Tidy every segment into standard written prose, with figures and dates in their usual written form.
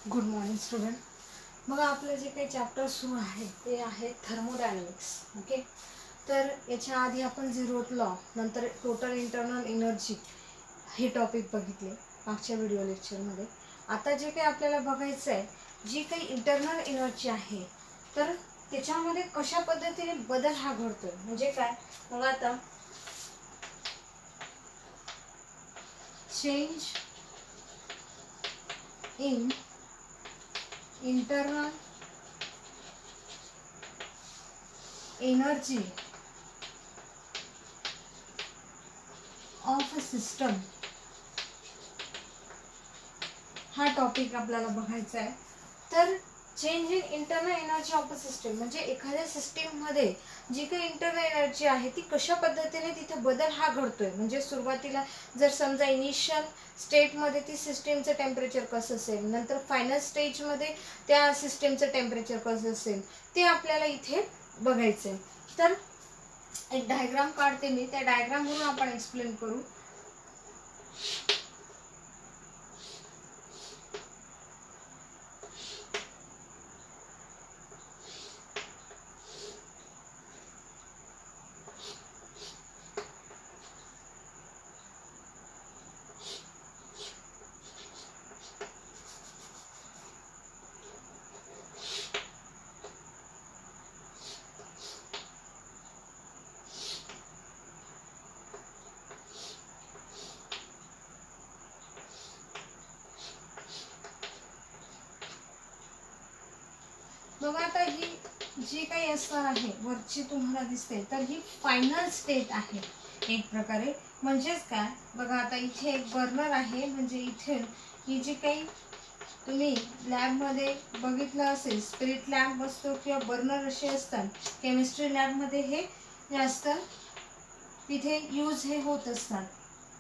Good morning student. मग आपलं जे काही चॅप्टर सुरू आहे ते आहे थर्मोडायनॅमिक्स. ओके, तर याच्या आधी आपण झिरोथ लॉ, नंतर टोटल इंटरनल एनर्जी हे टॉपिक बघितले मागच्या व्हिडिओ लेक्चरमध्ये. आता जे काही आपल्याला बघायचं आहे, जी काही इंटरनल एनर्जी आहे तर त्याच्यामध्ये कशा पद्धतीने बदल हा घडतोय म्हणजे काय. मग आता change in internal energy of a system हा टॉपिक आपल्याला बघायचा आहे. तर change in internal energy of a system म्हणजे एखाद्या सिस्टीममध्ये जी काही इंटरनल एनर्जी आहे ती कशा पद्धतीने तिथे बदल हा घडतोय. म्हणजे सुरुवातीला जर समजा इनिशियल स्टेटमध्ये ती सिस्टीमचं टेम्परेचर कसं असेल, नंतर फायनल स्टेजमध्ये त्या सिस्टीमचं टेम्परेचर कसं असेल, ते आपल्याला इथे बघायचं आहे. तर एक डायग्राम काढते मी, त्या डायग्रामवरून आपण एक्सप्लेन करू. बघा, आता ही जी काही असणार आहे वरची तुम्हाला दिसते, तर ही फायनल स्टेट आहे एक प्रकारे. म्हणजेच काय, बघा आता इथे एक बर्नर आहे, म्हणजे इथे ही जी काही तुम्ही लॅबमध्ये बघितलं असेल, स्पिरिट लॅम्प असतो किंवा बर्नर असे असतात, केमिस्ट्री लॅबमध्ये हे जास्त तिथे यूज हे होत असतात.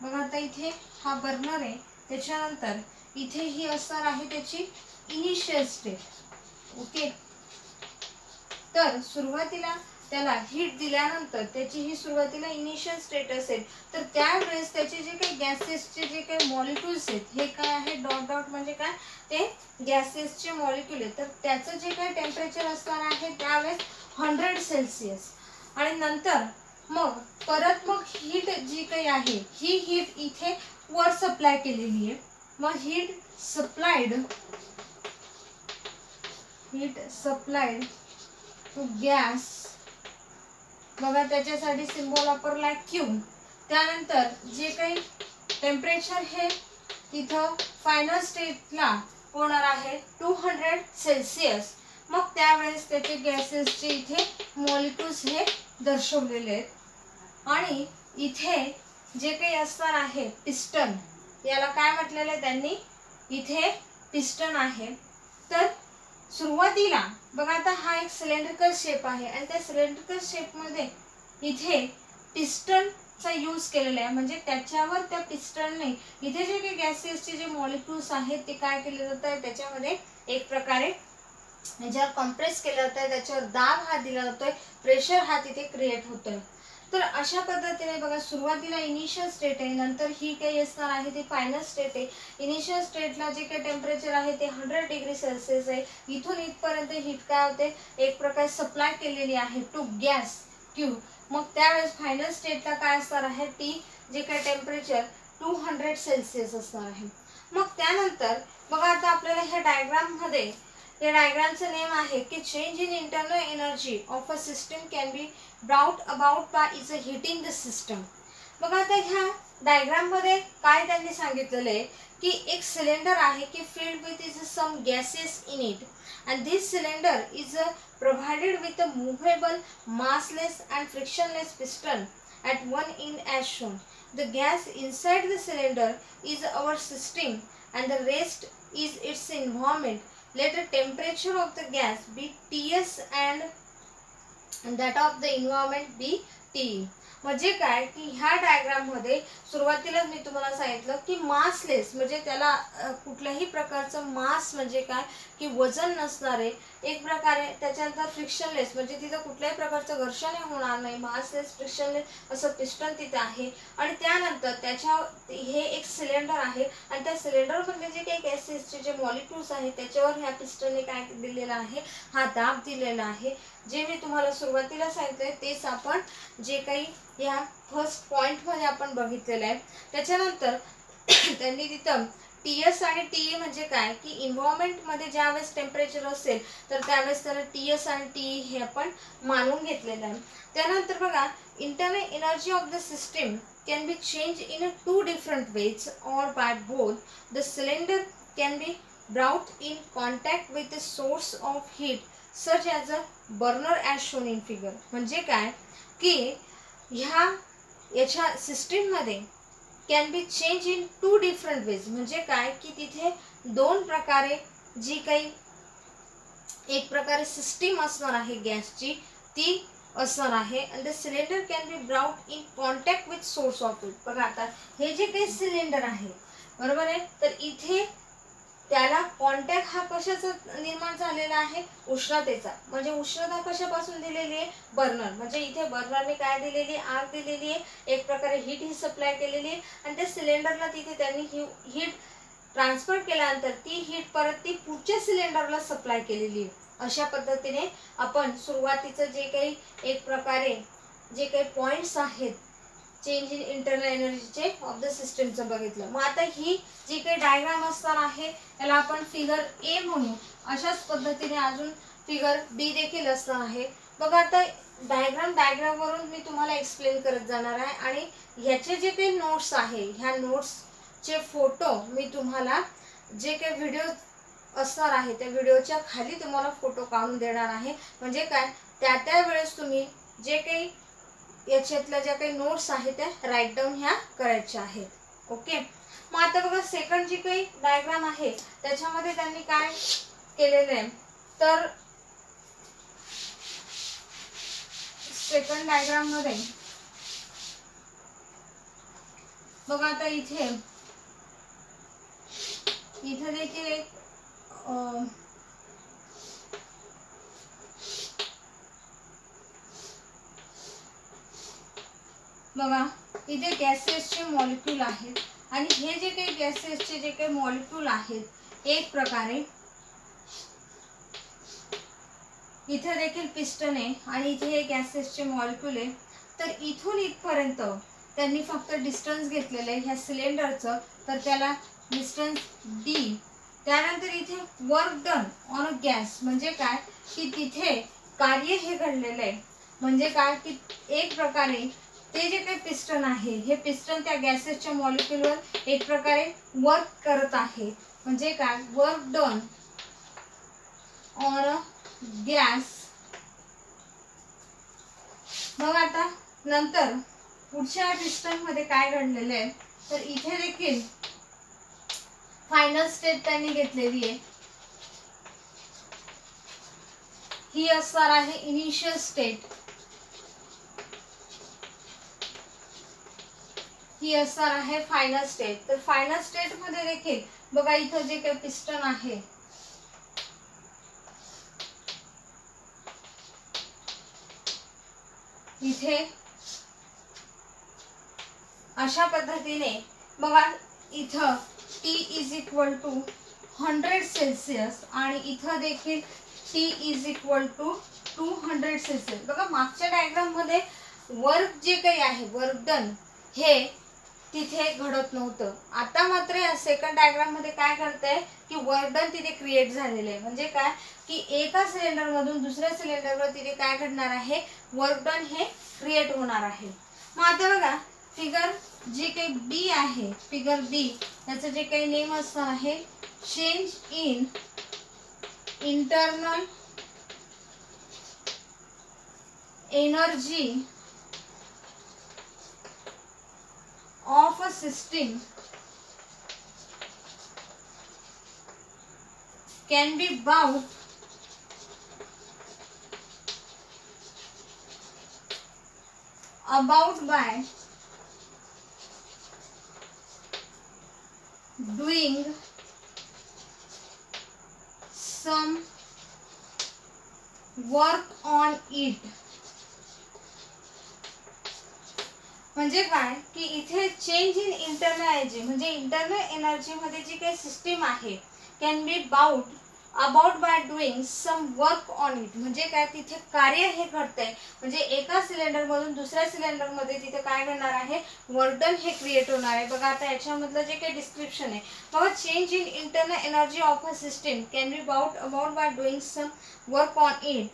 बघा आता इथे हा बर्नर आहे, त्याच्यानंतर इथे ही असणार आहे त्याची इनिशियल स्टेट. ओके, तर सुरुवातीला त्याला हीट दिल्यानंतर त्याची ही सुरुवातीला इनिशियल स्टेट असेल, तर त्यावेळेस त्याचे जे काही गॅसेसचे जे काही मॉलिक्युल्स आहेत, हे काय आहे, डॉट डॉट म्हणजे काय, ते गॅसेसचे मॉलिक्युल आहेत. तर त्याचं जे काही टेम्परेचर असणार आहे त्यावेळेस 100 सेल्सिअस. आणि नंतर मग परत मग हीट जी काही आहे ही हीट इथे वर सप्लाय केलेली आहे. मग हीट सप्लाइड टू गॅस, बघा त्याच्यासाठी सिम्बॉल वापरला क्यू. त्यानंतर जे काही टेम्परेचर हे तिथं फायनल स्टेटला होणार आहे 200 सेल्सिअस. मग त्यावेळेस त्याचे गॅसेसचे इथे मॉलिक्युल्स हे दर्शवलेले आहेत. आणि इथे जे काही असणार आहे पिस्टन, याला काय म्हटलेलं आहे त्यांनी, इथे पिस्टन आहे. तर सुरुवातीला बघा आता हा एक सिलेंड्रिकल शेप आहे आणि त्या सिलेंड्रिकल शेपमध्ये इथे पिस्टनचा यूज केलेला आहे. म्हणजे त्याच्यावर त्या पिस्टनने इथे जे काही गॅसेसचे जे मॉलिक्युल्स आहेत ते काय केले जात आहे, त्याच्यामध्ये एक प्रकारे ज्यावर कॉम्प्रेस केलं जात आहे, त्याच्यावर दाब हा दिला जातोय, प्रेशर हा तिथे क्रिएट होतोय. तर अशा पद्धतीने बघा, सुरुवातीला इनिशियल स्टेट आहे, नंतर ही काही असणार आहे ती फायनल स्टेट आहे. इनिशियल स्टेटला जे काही टेम्परेचर आहे ते 100 डिग्री सेल्सिअस आहे. इथून इथपर्यंत हीट काय होते, एक प्रकारे सप्लाय केलेली आहे टू गॅस क्यू. मग त्यावेळेस फायनल स्टेटला काय असणार आहे, टी जे काही टेम्परेचर 200 सेल्सिअस असणार आहे. मग त्यानंतर बघा आता आपल्याला ह्या डायग्राममध्ये, या डायग्रामचं नेम आहे की change in internal energy of a system can be brought about by is heating the system. बघा आता ह्या डायग्राम मध्ये काय त्यांनी सांगितलेलं आहे की एक सिलेंडर आहे की filled with is some gases in it, and this cylinder is provided with a movable, massless and frictionless piston at one end as shown. The gas inside the cylinder is our system and the rest is its environment. Let the temperature of the gas be Ts and that of the environment be T. म्हणजे काय की ह्या diagram मध्ये सुरुवातीलाच मी तुम्हाला सांगितलं की massless म्हणजे त्याला कुठल्याही प्रकारचं मास म्हणजे काय की वजन नसणारे, एक प्रकारे त्याच्यानंतर फ्रिक्शनलेस म्हणजे तिथं कुठल्याही प्रकारचं घर्षण होणार नाही, मासलेस फ्रिक्शनलेस असं पिस्टन तिथे आहे. आणि त्यानंतर त्याच्या हे एक सिलेंडर आहे आणि त्या सिलेंडरमध्ये जे काही गॅसेसचे जे मॉलिक्युल्स आहेत त्याच्यावर ह्या पिस्टनने काय दिलेलं आहे, हा दाब दिलेला आहे. जे मी तुम्हाला सुरुवातीला सांगितलंय तेच आपण जे काही या फर्स्ट पॉइंटमध्ये आपण बघितलेलं आहे. त्याच्यानंतर त्यांनी तिथं टीएस आणि टीई म्हणजे काय की इन्व्हायरमेंटमध्ये ज्यावेळेस टेम्परेचर असेल तर त्यावेळेस त्याला टीएस आणि टीई हे आपण मानून घेतलेलं आहे. त्यानंतर बघा internal energy of the system can be changed in a two different ways or by both. The cylinder can be brought in contact with the source of heat such as a burner as shown in figure. म्हणजे काय की ह्या याच्या सिस्टीममध्ये can be change in two different ways म्हणजे काय की तिथे दोन प्रकारे जी काही एक प्रकारे सिस्टीम असणार आहे गॅसची ती असणार आहे. आणि the cylinder can be brought in contact with source of it. बघा आता हे जे काही सिलेंडर आहे बरोबर आहे तर इथे त्याला कॉन्टॅक्ट हा कशाचा निर्माण झालेला आहे, उष्णतेचा. म्हणजे उष्णता कशापासून दिलेली आहे, बर्नर. म्हणजे इथे बर्नरने काय दिलेली आहे, आग दिलेली आहे, एक प्रकारे हीट ही सप्लाय केलेली आहे आणि त्या सिलेंडरला तिथे त्यांनी हीट ट्रान्सफर केल्यानंतर ती हीट परत ती पुढच्या सिलेंडरला सप्लाय केलेली आहे. अशा पद्धतीने आपण सुरुवातीचं जे काही एक प्रकारे जे काही पॉइंट्स आहेत चेंज इन इंटरनल एनर्जीचे ऑफ द सिस्टमचं बघितलं. मग आता ही जी काही डायग्राम असणार आहे त्याला आपण फिगर ए म्हणू. अशाच पद्धतीने अजून फिगर बी देखील असणार आहे. बघा आता डायग्रामवरून मी तुम्हाला एक्सप्लेन करत जाणार आहे आणि ह्याचे जे काही नोट्स आहे ह्या नोट्सचे फोटो मी तुम्हाला जे काही व्हिडिओ असणार आहे त्या व्हिडिओच्या खाली तुम्हाला फोटो काढून देणार आहे. म्हणजे काय त्या वेळेस तुम्ही जे काही याच्यातल्या ज्या काही नोट्स आहेत त्या राईट डाऊन ह्या करायच्या आहेत. ओके. मग आता बघा सेकंड जी काही डायग्राम आहे त्याच्यामध्ये त्यांनी काय केलेलं आहे तर सेकंड डायग्राम मध्ये बघा आता इथे देखील एक बघा इथे गॅसेसचे मॉलिक्यूल आहेत आणि हे जे काही गॅसेसचे जे काही मॉलिक्यूल आहेत एक प्रकारे इथे देखील पिस्टन आहे आणि इथे हे गॅसेसचे मॉलिक्यूल आहे. तर इथून इथपर्यंत त्यांनी फक्त डिस्टन्स घेतलेलं आहे ह्या सिलेंडरचं तर त्याला डिस्टन्स डी. त्यानंतर इथे work done on a gas म्हणजे काय की तिथे कार्य हे घडलेलं आहे. म्हणजे काय की एक प्रकारे ते जे काही पिस्टन आहे हे पिस्टन त्या गॅसेसच्या मॉलिक्यूलवर एक प्रकारे वर्क करत आहे. म्हणजे काय work done on a gas. मग आता नंतर पुढच्या पिस्टन मध्ये काय घडलेलं आहे तर इथे देखील फायनल स्टेट त्यांनी घेतलेली आहे. ही असणार आहे इनिशियल स्टेट, ही असणार आहे फायनल स्टेट. तर फायनल स्टेट मध्ये देखील बघा इथं जे काही पिस्टन आहे इथे अशा पद्धतीने बघा इथं T is equal to 100 Celsius आणि इथं देखील T is equal to 200 Celsius. बघा मागच्या डायग्राम मध्ये वर्क जे काही आहे वर्क डन हे तिथे घडत नव्हतं. आता मात्र या सेकंड डायग्राम मध्ये काय करतंय की वर्क डन तिथे क्रिएट झालेले आहे. म्हणजे काय की एका सिलेंडर मधून दुसऱ्या सिलेंडरवर तिथे काय घडणार आहे वर्क डन हे क्रिएट होणार आहे. मग आता बघा फिगर जी काही बी आहे फिगर बी त्याचं जे काही नेम असणार आहे change in internal energy of a system can be bound about by doing some work on it. म्हणजे काय की इथे चेंज इन इंटरनल एनर्जी म्हणजे इंटरनल एनर्जी मध्ये जी काही सिस्टीम आहे can be brought about by doing some work on it. म्हणजे काय तिथे कार्य हे घडतंय म्हणजे एका सिलेंडर मधून दुसऱ्या सिलेंडर मध्ये तिथे काय घडणार आहे वर्क डन हे क्रिएट होणार आहे. बघा आता याच्यामधलं जे काही डिस्क्रिप्शन आहे बघा change in internal energy of a system can be brought about by doing some work on it.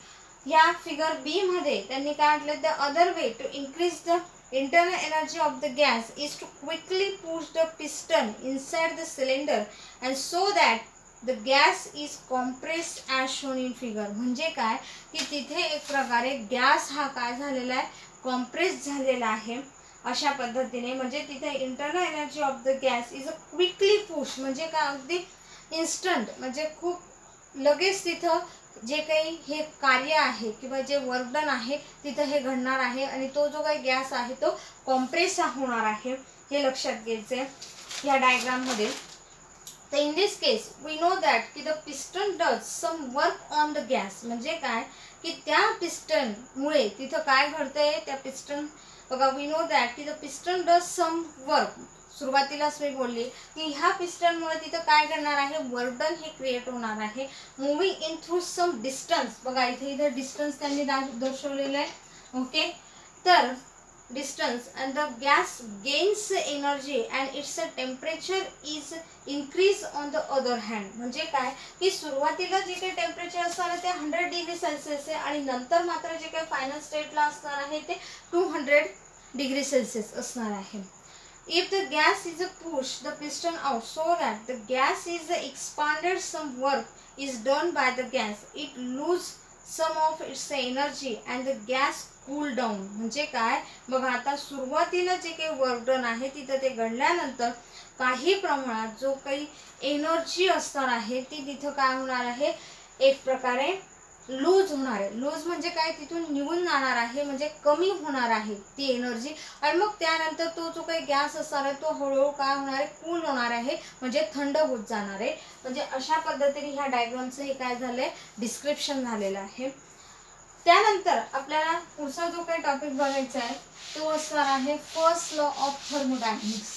या फिगर बी मध्ये त्यांनी काय म्हटलं the other way to increase the internal energy of the gas is to quickly push the piston inside the cylinder and so that the gas is compressed as shown in figure. म्हणजे काय की तिथे एक प्रकारे gas हा काय झालेला आहे कॉम्प्रेस झालेला आहे अशा पद्धतीने. म्हणजे तिथे internal energy of the gas is a quickly push म्हणजे काय अगदी इन्स्टंट म्हणजे खूप लगेच तिथं जे काही हे कार्य आहे किंवा जे वर्क डन आहे तिथं हे घडणार आहे आणि तो जो काही गॅस आहे तो कॉम्प्रेस होणार आहे हे लक्षात घ्यायचं आहे या डायग्राम मध्ये. तर in this case we know that की the piston does some work on the gas. म्हणजे काय की त्या पिस्टन मुळे तिथं काय घडतंय त्या पिस्टन बघा वी नो दॅट की the piston does some work. सुरुवातीलाच मी बोलली की ह्या पिस्टन मुळे तिथं काय करणार आहे वर्क डन हे क्रिएट होणार आहे moving in through some distance. बघा इथे डिस्टन्स त्यांनी दर्शवलेलं आहे ओके. तर distance and the gas gains energy and its temperature is increase on the other hand. म्हणजे काय की सुरुवातीला जे काही टेम्परेचर असणार आहे ते 100 डिग्री सेल्सिअस आहे आणि नंतर मात्र जे काही फायनल स्टेटला असणार आहे ते 200 डिग्री सेल्सिअस असणार आहे. If the gas is pushed the piston out so that the gas is expanded, some work is done by the gas. It lose some of its energy and the gas cool down. म्हणजे काय बघा आता सुरुवातीला जे काही work done आहे तिथं ते घडल्यानंतर काही प्रमाणात जो काही एनर्जी असणार आहे ती तिथं काय होणार आहे एक प्रकारे लूज होणार आहे. लूज म्हणजे काय तिथून निघून जाणार आहे म्हणजे कमी होणार आहे ती एनर्जी आणि मग त्यानंतर तो जो काही गॅस असणार आहे तो हळूहळू काय होणार आहे कूल होणार आहे म्हणजे थंड होत जाणार आहे. म्हणजे अशा पद्धतीने ह्या डायग्रामचं हे काय झालंय डिस्क्रिप्शन झालेलं आहे. त्यानंतर आपल्याला पुढचा जो काही टॉपिक बघायचा आहे तो असणार आहे फर्स्ट लॉ ऑफ थर्मोडायनॅमिक्स.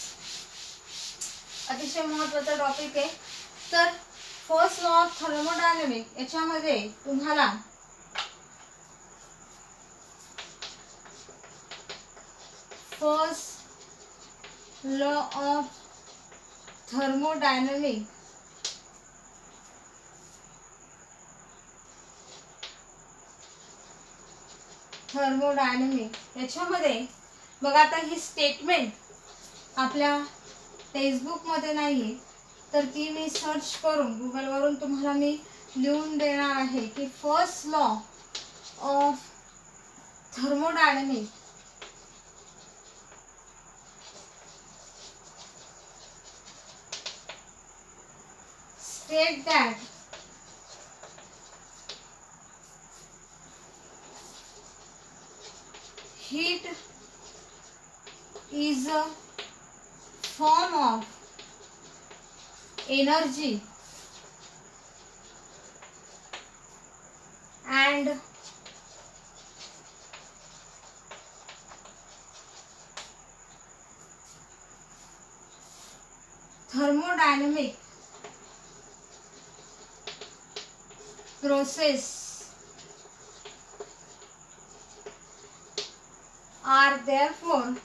अतिशय महत्त्वाचा टॉपिक आहे. तर फर्स्ट लॉ ऑफ थर्मोडायनॅमिक्स याच्यामध्ये तुम्हाला फर्स्ट लॉ ऑफ थर्मोडायनॅमिक्स याच्यामध्ये बघा आता ही स्टेटमेंट आपल्या टेक्स्टबुक मध्ये नाहीये तर ती मी सर्च करून गुगल वरून तुम्हाला मी लिहून देणार आहे की first law of thermodynamics state that heat is a form of energy and thermodynamic process are therefore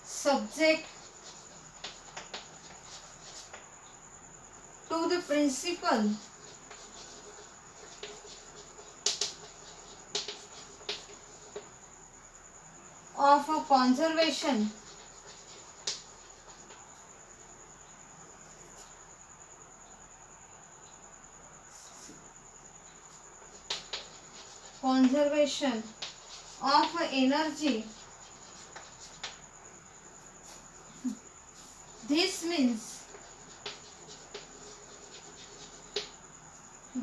subject to the principle of a conservation of energy.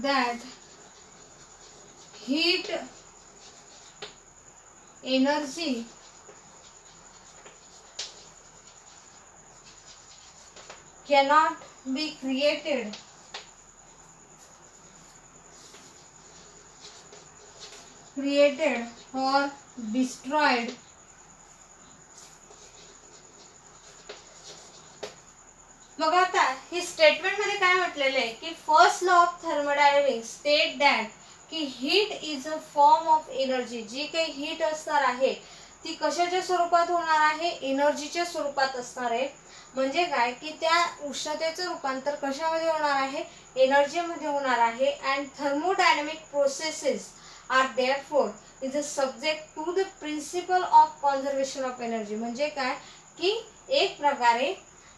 that heat energy cannot be created or destroyed बघा आता ही statement मध्ये काय म्हटलेलं आहे की first law of thermodynamics state that की heat is a form of energy. जी काही हीट असणार आहे ती कशाच्या स्वरूपात होणार आहे, एनर्जीच्या स्वरूपात असणार आहे. म्हणजे काय की त्या उष्णतेचं रूपांतर कशामध्ये होणार आहे, एनर्जीमध्ये होणार आहे. And thermodynamic processes are therefore is a subject to the principle of conservation of energy. म्हणजे काय की एक प्रकारे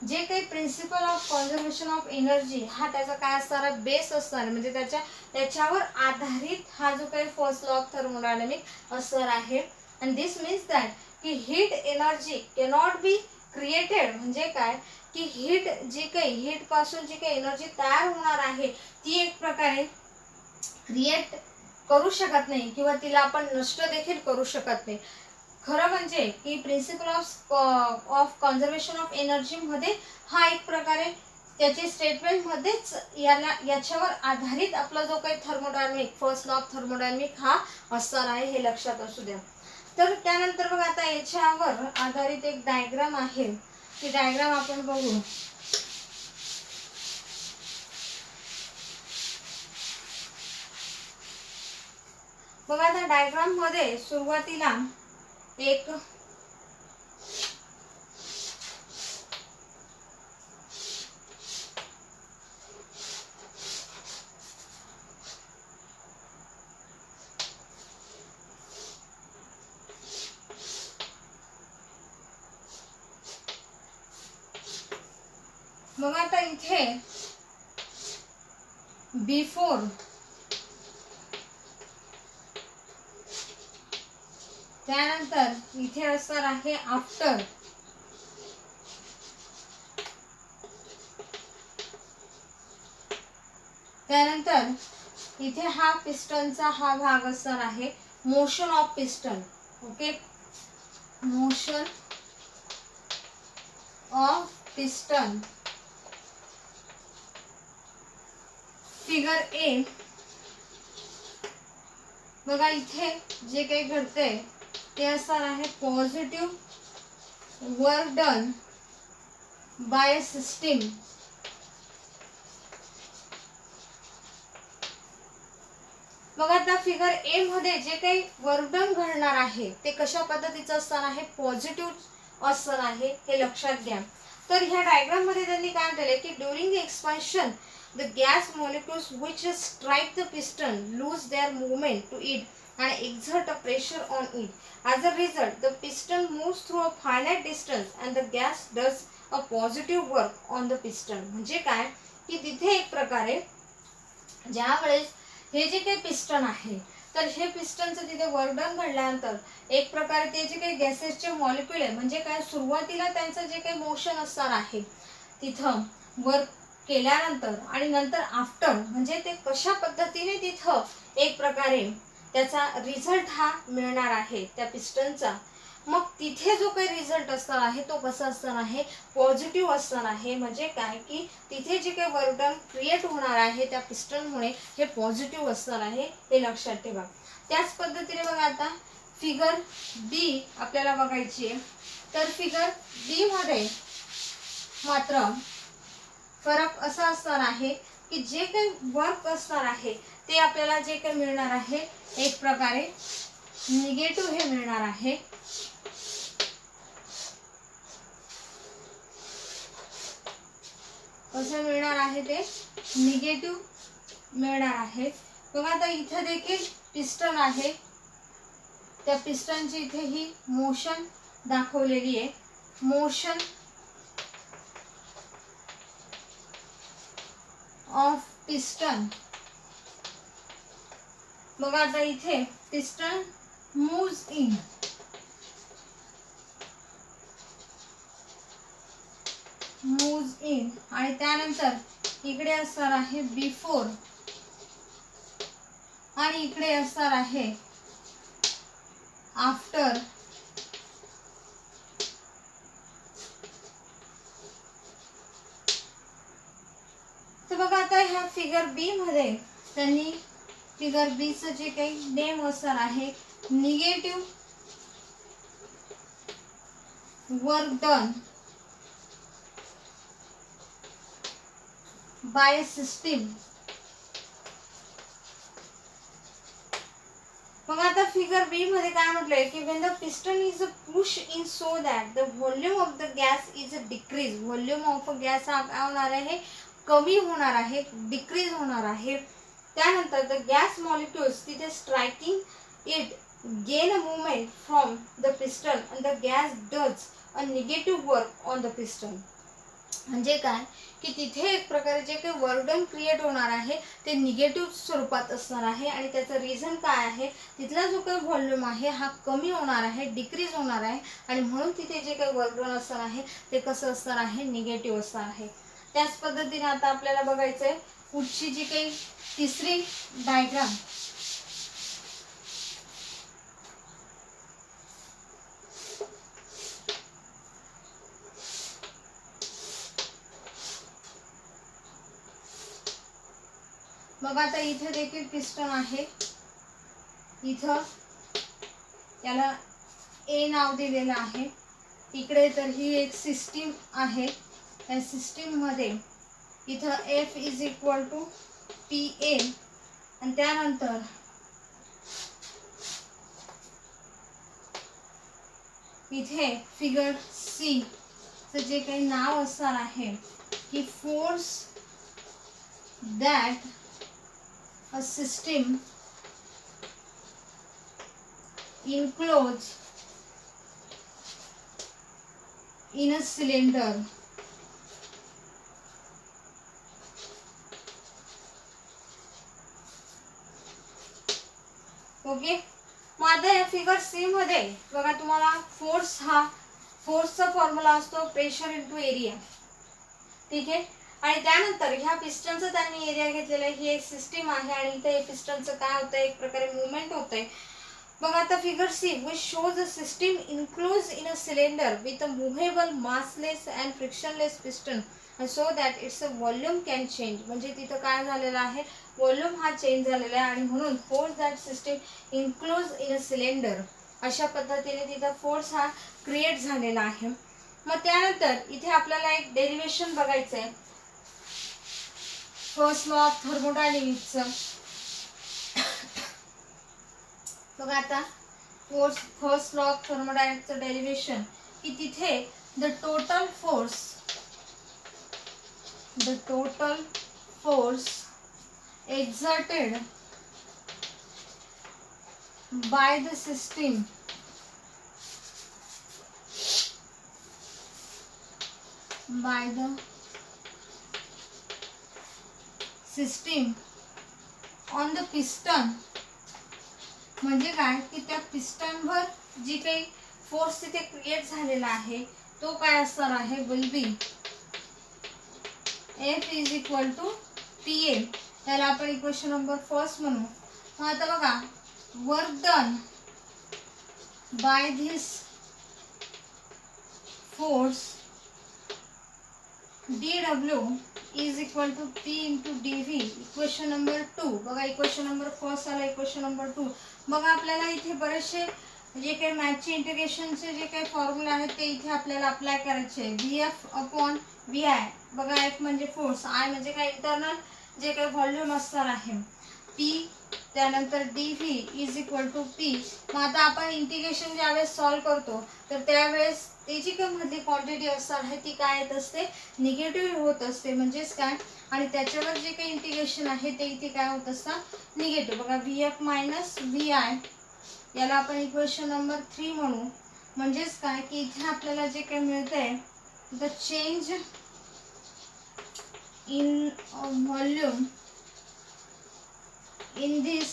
जे काही principle of conservation of energy हा त्याचा काय असणार आहे, बेस असणार आहे. म्हणजे त्याच्यावर आधारित हा जो काही फर्स्ट लॉ ऑफ थर्मोडायनामिक असणार आहे. अँड दिस मीन्स दॅट की heat energy cannot be created. म्हणजे काय की हीट पासून जी काही एनर्जी तयार होणार आहे ती एक प्रकारे क्रिएट करू शकत नाही किंवा तिला आपण नष्ट देखील करू शकत नाही. खरं म्हणजे की principle of conservation of energy मध्ये हा एक प्रकारे त्याची स्टेटमेंट मध्येच याच्यावर आधारित आपला जो काही thermodynamic first law of thermodynamic हा असणार आहे, हे लक्षात असू द्या. तर त्यानंतर बघा आता याच्यावर आधारित एक डायग्राम आहे, ती डायग्राम आपण बघू. बघा आता डायग्राम मध्ये सुरुवातीला एक मग आता इथे बिफोर त्यानंतर इथे असणार आहे आफ्टर. त्यानंतर इथे हा पिस्टनचा हा भाग असणार आहे, motion of piston. Okay, motion of piston. Figure A बघा इथे जे काही घडतंय ते असणार आहे positive work done bye system. बघा आता फिगर ए मध्ये जे काही वर्कडन घडणार आहे ते कशा पद्धतीचं असणार आहे, पॉझिटिव्ह असणार आहे, हे लक्षात घ्या. तर ह्या डायग्राम मध्ये त्यांनी काय म्हटलंय की during the expansion the gas molecules which strike the piston lose their movement to it and exert a pressure on it. As a result, the piston moves through a finite distance and the gas does a positive work on the piston. म्हणजे काय की तिथे एक प्रकारे ज्यावेळेस हे जे काही पिस्टन आहे तर हे पिस्टनचं तिथे वर्कडन घडल्यानंतर एक प्रकारे ते जे काही गॅसेसचे मॉलिक्युल आहे म्हणजे काय सुरुवातीला त्यांचं जे काही मोशन असणार आहे तिथं वर्क केल्यानंतर आणि नंतर आफ्टर म्हणजे ते कशा पद्धतीने तिथं एक प्रकारे त्याचा रिझल्ट हा मिळणार आहे त्या पिस्टनचा. मग तिथे जो काही रिझल्ट असणार आहे तो कसा असणार आहे, पॉझिटिव्ह असणार आहे. म्हणजे काय की तिथे जे काही वर्क डन क्रिएट होणार आहे त्या पिस्टनमुळे हे पॉझिटिव्ह असणार आहे, हे लक्षात ठेवा. त्याच पद्धतीने बघा आता फिगर बी आपल्याला बघायची आहे. तर फिगर बी मध्ये मात्र फरक असा असणार आहे की जे काही वर्क असणार आहे ते आपल्याला जे काही मिळणार आहे एक प्रकारे निगेटिव्ह हे मिळणार आहे. कसं मिळणार आहे ते निगेटिव्ह मिळणार आहे. बघा आता इथे देखील पिस्टन आहे, त्या पिस्टनची इथे ही मोशन दाखवलेली आहे, मोशन ऑफ पिस्टन. बघा आता इथे पिस्टन मूव्स इन आणि त्यानंतर इकडे असणार आहे बिफोर आणि इकडे असणार आहे आफ्टर. तर बघा आता ह्या फिगर बी मध्ये त्यांनी फिगर बी चं जे काही नेम असणार आहे negative work done bye system. मग आता फिगर बी मध्ये काय म्हटलंय की when the piston is push in so that the volume of the gas is decrease. Volume of gas हा काय होणार आहे, कमी होणार आहे, डिक्रीज होणार आहे. त्यानंतर द गॅस मॉलिक्युल्स तिथे striking it gain a movement from the piston and the gas does a negative work on the piston. म्हणजे काय की तिथे एक प्रकारे जे काही वर्क डन क्रिएट होणार आहे ते निगेटिव्ह स्वरूपात असणार आहे. आणि त्याचं रिझन काय आहे, तिथला जो काही व्हॉल्यूम आहे हा कमी होणार आहे, डिक्रीज होणार आहे. आणि म्हणून तिथे जे काही वर्क डन असणार आहे ते कसं असणार आहे, निगेटिव्ह असणार आहे. त्याच पद्धतीने आता आपल्याला बघायचं आहे पुढची जी काही तिसरी डायग्राम. मग आता इथे देखील पिस्टन आहे, इथं याला ए नाव दिलेलं आहे. इकडे तर ही एक सिस्टीम आहे, त्या सिस्टीम मध्ये इथं F is equal to P A. आणि त्यानंतर इथे फिगर सी चं जे काही नाव असणार आहे की force that a system enclosed in a cylinder. Okay. मग आता या फिगर सी मध्ये बघा तुम्हाला फोर्स हा फोर्सचा फॉर्म्युला असतो प्रेशर इंटू एरिया. ठीक आहे. आणि त्यानंतर ह्या पिस्टनचं त्यांनी एरिया घेतलेला आहे. ही एक सिस्टीम आहे आणि इथे पिस्टनचं काय होतं, एक प्रकारे मुवमेंट होतंय. बघा आता figure C which shows a system enclose in a cylinder with a movable massless and frictionless piston so that its a volume can change. म्हणजे तिथं काय झालेलं आहे, व्हॉल्यूम हा चेंज झालेला आहे. आणि म्हणून force that system enclose in a cylinder अशा पद्धतीने तिथं फोर्स हा क्रिएट झालेला आहे. मग त्यानंतर इथे आपल्याला एक डेरिवेशन बघायचं आहे फर्स्ट लॉ ऑफ थर्मोडायनेमिक्सचं. बघा आता फर्स्ट लॉ ऑफ थर्मोडायनेमिक्सचं डेरिवेशन की तिथे the total force exerted by the system on the piston. म्हणजे काय की त्या पिस्टनवर जी काही फोर्स तिथे क्रिएट झालेला आहे तो काय असणार आहे, will be F is equal to P A. त्याला आपण इक्वेशन नंबर फर्स्ट म्हणू. मग आता बघा work done by this force dw is equal to P into D V. Equation number 2 बघा, इक्वेशन नंबर फर्स्ट आला, इक्वेशन नंबर 2 बघा. आपल्याला इथे बरेचसे जे काही मॅथचे इंटिग्रेशनचे जे काही फॉर्म्युला आहेत ते इथे आपल्याला अप्लाय करायचे. V F upon V I. बघा एफ म्हणजे फोर्स, आय म्हणजे काय इंटरनल जे काही व्हॉल्यूम असणार आहे, पी त्यानंतर D V is equal to P. मग आता आपण इंटिग्रेशन ज्यावेळेस सॉल्व करतो तर त्यावेळेस त्याची काही मधली क्वांटिटी असणार आहे ती काय येत असते, निगेटिव्ह होत असते. म्हणजेच काय, आणि त्याच्यावर जे काही इंटिग्रेशन आहे ते इथे काय होत असतं, निगेटिव्ह. बघा V F minus V I याला आपण इक्वेशन नंबर 3 म्हणू. म्हणजेच काय की इथे आपल्याला जे काही मिळतंय the change in volume in this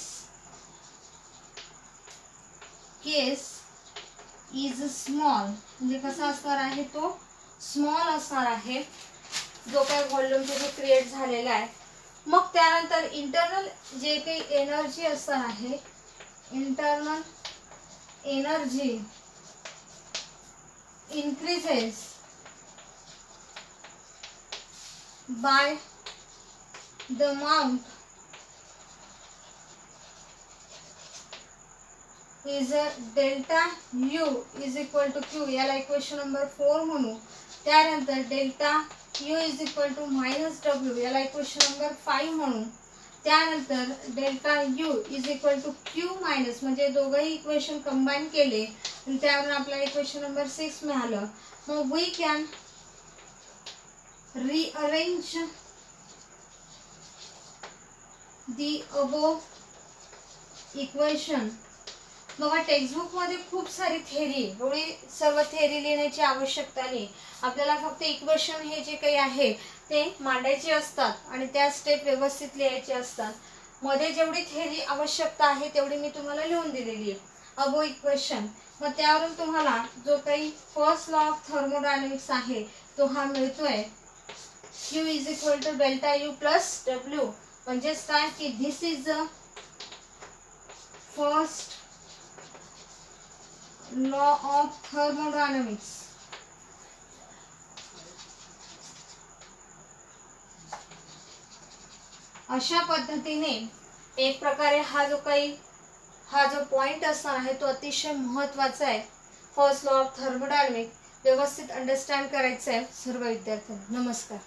case is small. म्हणजे कसा असणार आहे, तो स्मॉल असणार आहे जो काही व्हॉल्यूम तिथे क्रिएट झालेला आहे मग त्यानंतर इंटरनल जे काही एनर्जी असणार आहे, internal energy increases by the amount is a delta U is equal to Q. याला इक्वेशन नंबर 4 म्हणू. त्यानंतर delta U is equal to minus W याला इक्वेशन नंबर 5 म्हणू. त्यानंतर delta U is equal to Q minus, म्हणजे दोघंही equation combine केले आणि त्यावरून आपल्याला इक्वेशन नंबर 6 मिळालं. मग we can rearrange the above equation. बघा टेक्स्टबुक मध्ये खूप सारी थेरी, एवढी सर्व थेरी लिहिण्याची आवश्यकता नाही. आपल्याला फक्त इक्वेशन हे जे काही आहे ते मांडायचे असतात आणि त्या स्टेप व्यवस्थित लिहायचे असतात. मध्ये जेवढी थेरी आवश्यकता आहे तेवढी मी तुम्हाला लिहून दिलेली आहे. अबो इक्वेशन, मग त्यावरून तुम्हाला जो काही फर्स्ट लॉ ऑफ थर्मोडायनामिक्स आहे तो हा मिळतोय. Q is equal to delta U plus W, म्हणजेच काय की this is the first law of thermodynamics. अशा पद्धतीने एक प्रकारे हा जो पॉइंट असणार आहे तो अतिशय महत्त्वाचा आहे. फर्स्ट लॉ ऑफ थर्मोडायनामिक्स व्यवस्थित अंडरस्टँड करायचं आहे सर्व विद्यार्थ्यांना. नमस्कार.